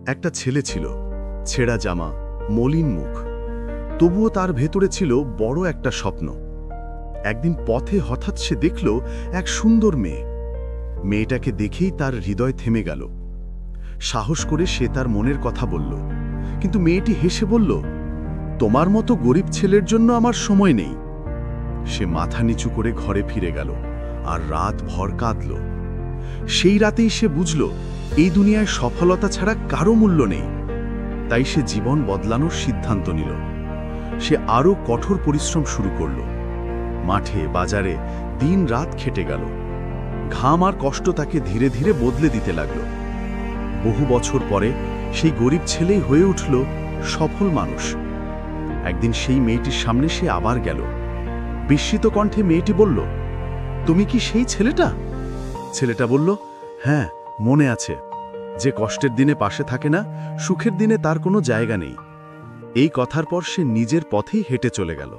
একটা ছেলে ছিল, ছেঁড়া জামা, মলিন মুখ। তবুও তার ভেতরে ছিল বড় একটা স্বপ্ন। একদিন পথে হঠাৎ সে দেখল এক সুন্দর মেয়ে। মেয়েটাকে দেখেই তার হৃদয় থেমে গেল। সাহস করে সে তার মনের কথা বলল, কিন্তু মেয়েটি হেসে বলল, তোমার মতো গরিব ছেলের জন্য আমার সময় নেই। সে মাথা নিচু করে ঘরে ফিরে গেল আর রাত ভর কাঁদল। সেই রাতেই সে বুঝল এই দুনিয়ায় সফলতা ছাড়া কারো মূল্য নেই। তাই সে জীবন বদলানোর সিদ্ধান্ত নিল। সে আরও কঠোর পরিশ্রম শুরু করল। মাঠে বাজারে দিন রাত খেটে গেল। ঘাম আর কষ্ট তাকে ধীরে ধীরে বদলে দিতে লাগল। বহু বছর পরে সেই গরিব ছেলেই হয়ে উঠল সফল মানুষ। একদিন সেই মেয়েটির সামনে সে আবার গেল। বিস্মিত কণ্ঠে মেয়েটি বলল, তুমি কি সেই ছেলেটা? ছেলেটা বলল, হ্যাঁ, মনে আছে। যে কষ্টের দিনে পাশে থাকে না, সুখের দিনে তার কোনো জায়গা নেই। এই কথার পর সে নিজের পথেই হেঁটে চলে গেল।